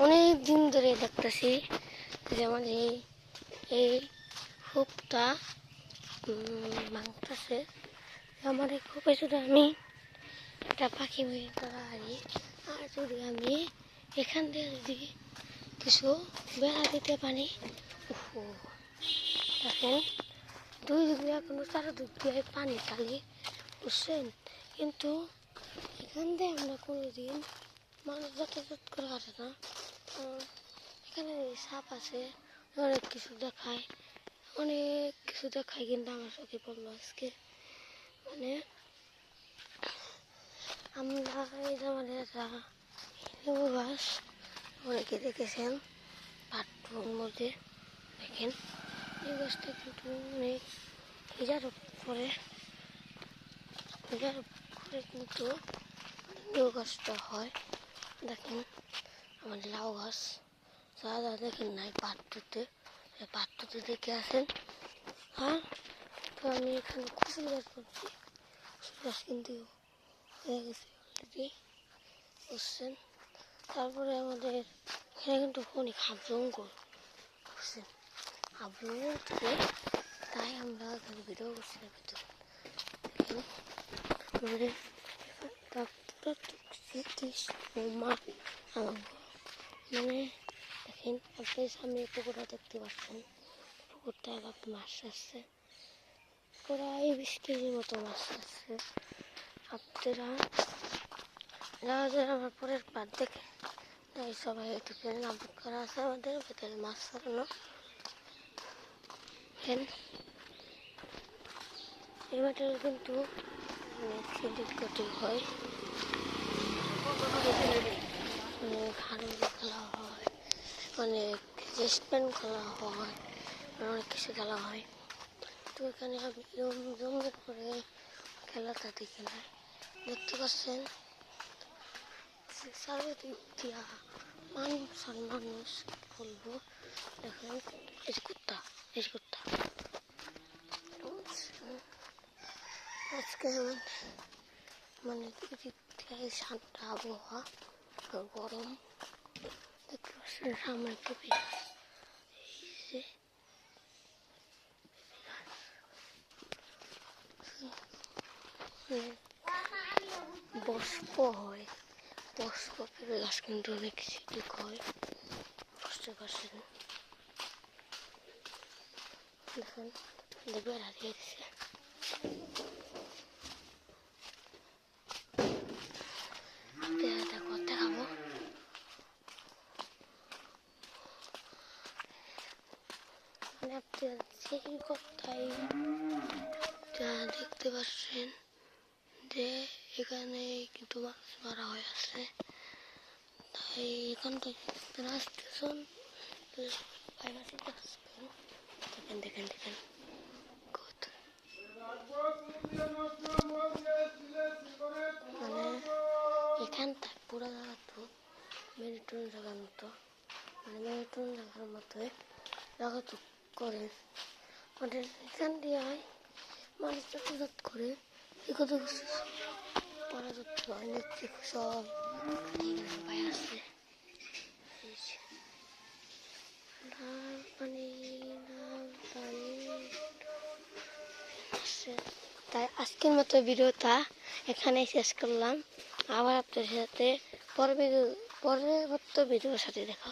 অনেক দিন ধরে দেখতেছি যে আমাদের এই হুকটা ভাঙতেছে। আমার এই খুপে যদি আমি একটা পাখি বই পারি, আর যদি আমি এখান দিয়ে যদি কিছু বেড়া দিতে পারি, দেখেন দুই দিক দিয়ে কোনো চারদিক দিয়ে পানি খালি, বুঝছেন? কিন্তু এখান দিয়ে আমরা কোনোদিন মানুষ যাতায়াত করে আসে না। এখানে সাপ আছে, অনেক কিছু দেখায়, কিন্তু আমার চোখে পড়লো আজকে। মানে আমরা এই যে আমাদের লেবু গাছ অনেকে দেখেছেন পাট্টুর মধ্যে, দেখেন এই গাছটা কিন্তু অনেক হিজার করে কিন্তু লেবু গাছটা হয়। দেখেন আমার লাউ গাছ যা দেখেন নাই পাট্টুতে দেখে আসেন। আর তো আমি এখানে কুসুম গাছ করছি, কুসুম গাছ কিন্তু হয়ে গেছে অলরেডি, বুঝছেন? তারপরে আমাদের এখানে কিন্তু অনেক হাফ জঙ্গল, বুঝছেন? হাফ জঙ্গল থেকে তাই আমরা এখানে ভিডিও করছি না ভিতরে। আমাদের মানে দেখেন আপনি সামনে পুকুরটা দেখতে পাচ্ছেন, পুকুরটা আপনি মাছ আসছে প্রায় 20 কেজির মতো মাছ আসছে। আপনারা যারা আমার পরের পাট দেখে তাই সবাই ইউটিউব চ্যানেল আপলোড করা আছে আমাদের ভেতরে মাছ ছাড়ানো। এই মাঠে কিন্তু অনেক ক্রিকেট কোচিং হয়, অনেক হাড়ুড়ি খেলা হয়, অনেক রেস্টুরেন্ট খেলা হয়, অনেক কিছু খেলা হয়। তো এখানে আমি জমির পরে খেলাটা দেখে নাই, দেখতে পাচ্ছেন চারিদিক দিয়া মানুষ বলবো। দেখেন এই যে কুত্তা আজকে মানে ঠান্ডা আবহাওয়া, গরম, দেখতে পাচ্ছেন সামনে পেঁপে বস্প হয়, বস্প পেঁপে গাছ কিন্তু অনেক ঠিক হয়, বুঝতে পারছেন? দেখুন বেড়া হারিয়ে দিচ্ছে। দেখাবো মানে আপনারা সেই কথাই দেখতে পাচ্ছেন যে এখানে কিন্তু মাছ মারা হয়ে আছে। তাই এখান থেকে আসতেছেন দেখেন মানে এখানটা পুরো জায়গা তো মেরিটন জায়গার মতো, মানে মেরিটন জায়গার মতোই জায়গা তো করে মানে এখান দিয়ে মানুষ যাতায়াত করে এগুলো পড়া যাচ্ছে অনেক সব সবাই আছে। তাই আজকের মতো ভিডিওটা এখানেই শেষ করলাম। আবার আপনাদের সাথে পরবর্তী ভিডিওর সাথে দেখা।